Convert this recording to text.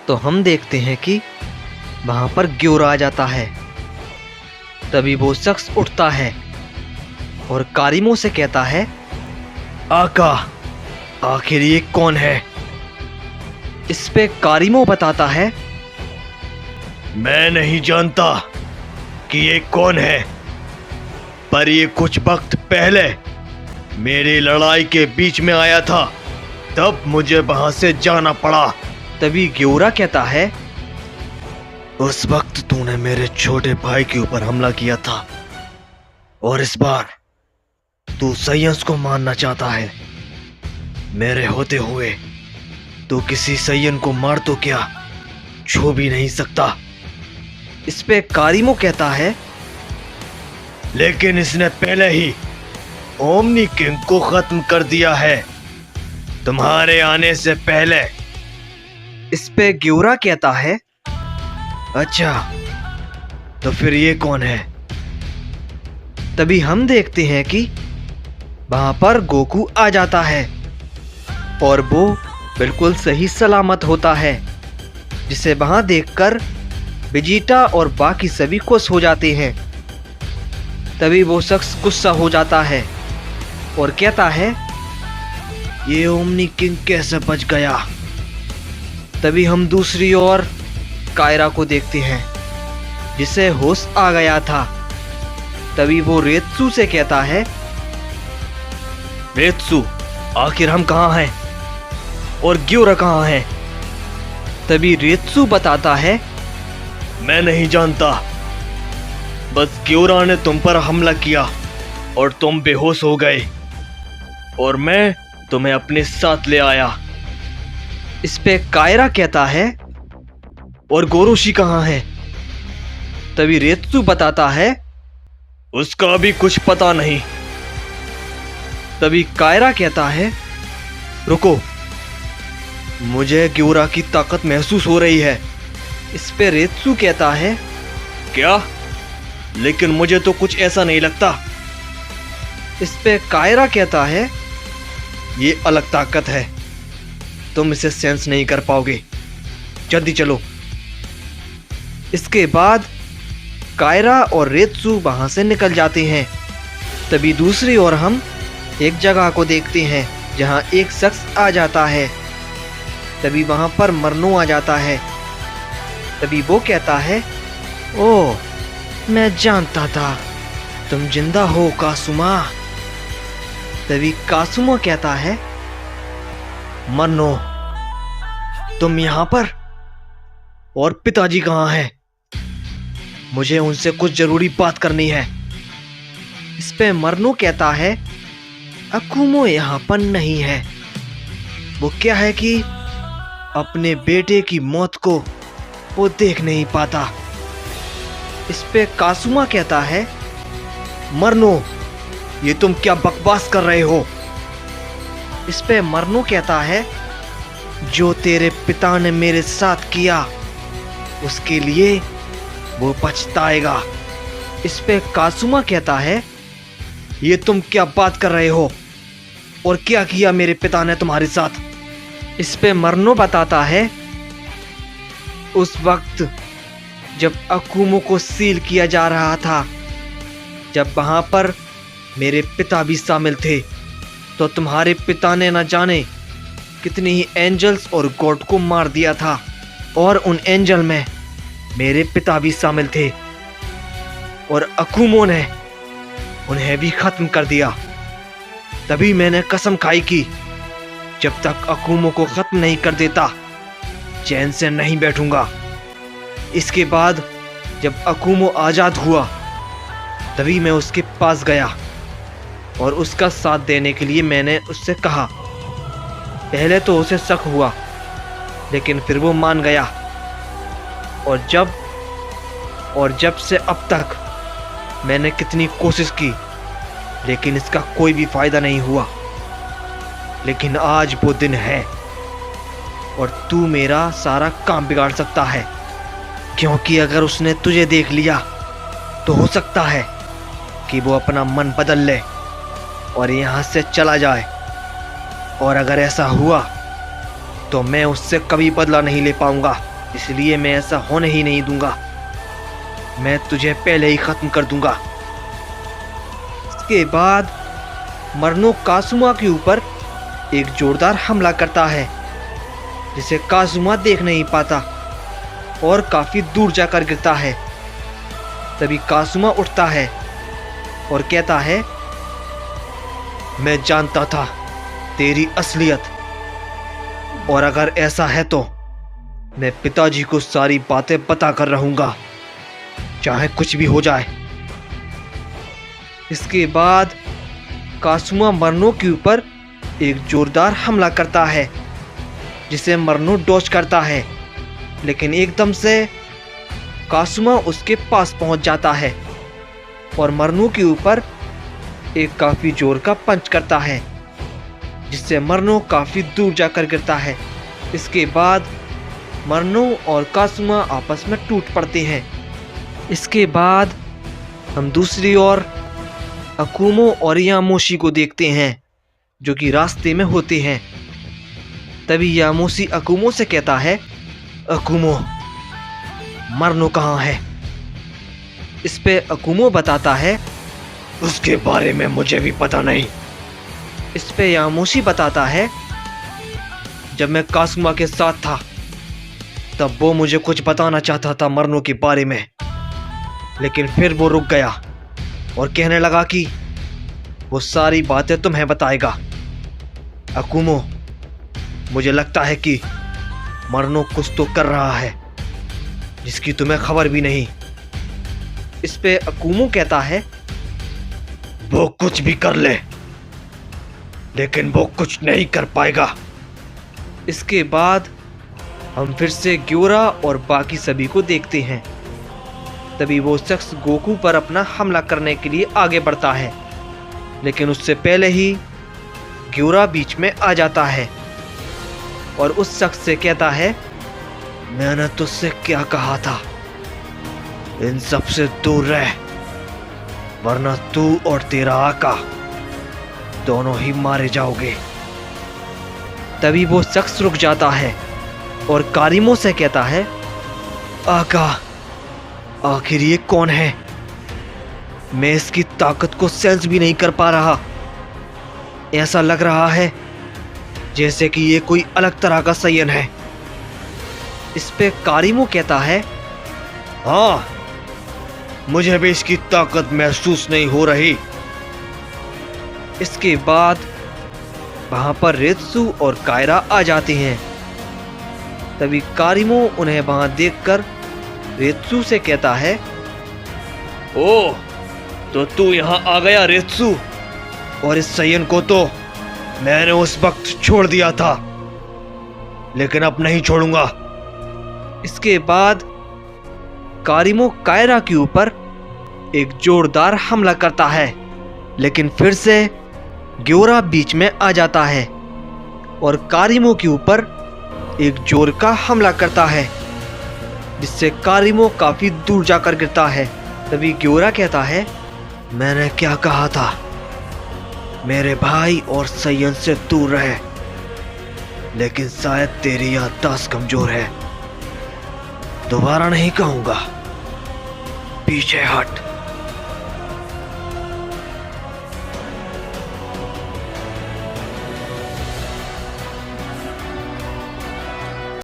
तो हम देखते हैं कि वहां पर ग्योरा आ जाता है। तभी वो शख्स उठता है और कारिमो से कहता है, आका, आखिर ये कौन है? इस पे कारिमो बताता है, मैं नहीं जानता कि ये कौन है, पर ये कुछ वक्त पहले मेरी लड़ाई के बीच में आया था, तब मुझे वहां से जाना पड़ा। तभी ग्योरा कहता है, उस वक्त तूने मेरे छोटे भाई के ऊपर हमला किया था और इस बार तू सैयंस को मारना चाहता है। मेरे होते हुए तू किसी सैयन को मार तो क्या, छू भी नहीं सकता। इस पे कारिमो कहता है, लेकिन इसने पहले ही ओमनी किंग को खत्म कर दिया है, तुम्हारे आने से पहले। इस पे ग्योरा कहता है, अच्छा, तो फिर ये कौन है? तभी हम देखते हैं कि वहां पर गोकू आ जाता है और वो बिल्कुल सही सलामत होता है, जिसे वहां देखकर वेजिटा और बाकी सभी खुश हो जाते हैं। तभी वो शख्स गुस्सा हो जाता है और कहता है, ये ओमनी किंग कैसे बच गया? तभी हम दूसरी ओर कायरा को देखते हैं, जिसे होश आ गया था। तभी वो रेत्सु से कहता है, रेत्सु, आखिर हम कहाँ हैं और ग्योरा कहाँ है? तभी रेत्सु बताता है, मैं नहीं जानता, बस ग्योरा ने तुम पर हमला किया और तुम बेहोश हो गए और मैं तुम्हें अपने साथ ले आया। इस पे कायरा कहता है, और गोरोशी कहाँ है? तभी रेत्सु बताता है, उसका भी कुछ पता नहीं। तभी कायरा कहता है, रुको, मुझे ग्योरा की ताकत महसूस हो रही है। इस पे रेत्सु कहता है, क्या? लेकिन मुझे तो कुछ ऐसा नहीं लगता। इस पे कायरा कहता है, ये अलग ताकत है, तुम इसे सेंस नहीं कर पाओगे, जल्दी चलो। इसके बाद कायरा और रेत्सु वहां से निकल जाते हैं। तभी दूसरी ओर हम एक जगह को देखते हैं जहां एक शख्स आ जाता है। तभी वहां पर मरनो आ जाता है। तभी वो कहता है, ओह, मैं जानता था तुम जिंदा हो कासुमा। तभी कासुमा कहता है, मरनो, तुम यहां पर? और पिताजी कहाँ हैं? मुझे उनसे कुछ जरूरी बात करनी है। इस पे मरनो कहता है, अकुमो यहाँ पर नहीं है। वो क्या है कि अपने बेटे की मौत को वो देख नहीं पाता। इस पे कासुमा कहता है, मरनो, ये तुम क्या बकवास कर रहे हो? इस पे मरनो कहता है, जो तेरे पिता ने मेरे साथ किया उसके लिए वो पछताएगा। इस पे कासुमा कहता है, ये तुम क्या बात कर रहे हो और क्या किया मेरे पिता ने तुम्हारे साथ? इस पे मरनो बताता है, उस वक्त जब अकुमो को सील किया जा रहा था, जब वहां पर मेरे पिता भी शामिल थे, तो तुम्हारे पिता ने न जाने कितनी ही एंजल्स और गॉड को मार दिया था, और उन एंजल में मेरे पिता भी शामिल थे, और अकुमो ने उन्हें भी खत्म कर दिया। तभी मैंने कसम खाई कि जब तक अकुमो को खत्म नहीं कर देता चैन से नहीं बैठूंगा। इसके बाद जब अकुमो आजाद हुआ, तभी मैं उसके पास गया और उसका साथ देने के लिए मैंने उससे कहा। पहले तो उसे शक हुआ, लेकिन फिर वो मान गया, और जब से अब तक मैंने कितनी कोशिश की, लेकिन इसका कोई भी फायदा नहीं हुआ। लेकिन आज वो दिन है और तू मेरा सारा काम बिगाड़ सकता है, क्योंकि अगर उसने तुझे देख लिया तो हो सकता है कि वो अपना मन बदल ले और यहाँ से चला जाए, और अगर ऐसा हुआ तो मैं उससे कभी बदला नहीं ले पाऊंगा। इसलिए मैं ऐसा होने ही नहीं दूंगा। मैं तुझे पहले ही खत्म कर दूंगा। इसके बाद मरनो कासुमा के ऊपर एक जोरदार हमला करता है, जिसे कासुमा देख नहीं पाता और काफी दूर जाकर गिरता है। तभी कासुमा उठता है और कहता है, मैं जानता था तेरी असलियत, और अगर ऐसा है तो मैं पिताजी को सारी बातें बता कर रहूंगा, चाहे कुछ भी हो जाए। इसके बाद कासुमा मरनो के ऊपर एक जोरदार हमला करता है, जिसे मरनो डॉज करता है, लेकिन एकदम से कासुमा उसके पास पहुंच जाता है और मरनो के ऊपर एक काफी जोर का पंच करता है, जिससे मरनो काफी दूर जाकर गिरता है। इसके बाद मरनो और कासुमा आपस में टूट पड़ते हैं। इसके बाद हम दूसरी ओर अकुमो और यामोशी को देखते हैं, जो कि रास्ते में होते हैं। तभी यामोशी अकुमो से कहता है, अकुमो, मरनो कहाँ है? इस पे अकुमो बताता है, उसके बारे में मुझे भी पता नहीं। इस पे यामोशी बताता है, जब मैं कासुमा के साथ था तब वो मुझे कुछ बताना चाहता था मरनो के बारे में, लेकिन फिर वो रुक गया और कहने लगा कि वो सारी बातें तुम्हें बताएगा। अकुमो, मुझे लगता है कि मरनो कुछ तो कर रहा है जिसकी तुम्हें खबर भी नहीं। इस पे अकुमो कहता है, वो कुछ भी कर ले, लेकिन वो कुछ नहीं कर पाएगा। इसके बाद हम फिर से ग्योरा और बाकी सभी को देखते हैं। तभी वो शख्स गोकू पर अपना हमला करने के लिए आगे बढ़ता है, लेकिन उससे पहले ही ग्योरा बीच में आ जाता है और उस शख्स से कहता है, मैंने तुझसे क्या कहा था, इन सब से दूर रह, वरना तू और तेरा आका दोनों ही मारे जाओगे। तभी वो शख्स रुक जाता है और कारिमो से कहता है, आका, आखिर ये कौन है? मैं इसकी ताकत को सेंस भी नहीं कर पा रहा। ऐसा लग रहा है जैसे कि ये कोई अलग तरह का सयन है। इस पे कारिमो कहता है, हाँ, मुझे भी इसकी ताकत महसूस नहीं हो रही। इसके बाद वहां पर रेत्सु और कायरा आ जाते हैं। तभी कारिमो उन्हें वहां देखकर रेत्सु से कहता है, ओह, तो तू यहाँ आ गया रेत्सु, और इस सयन को तो मैंने उस वक्त छोड़ दिया था, लेकिन अब नहीं छोड़ूंगा। इसके बाद कारिमो कायरा के ऊपर एक जोरदार हमला करता है, लेकिन फिर से ग्योरा बीच में आ जाता है और कारिमो के ऊपर एक जोर का हमला करता है, जिससे कारिमो काफी दूर जाकर गिरता है। तभी ग्योरा कहता है, मैंने क्या कहा था, मेरे भाई और सयन से दूर रहे, लेकिन शायद तेरी याददाश्त कमजोर है। दोबारा नहीं कहूंगा, पीछे हट।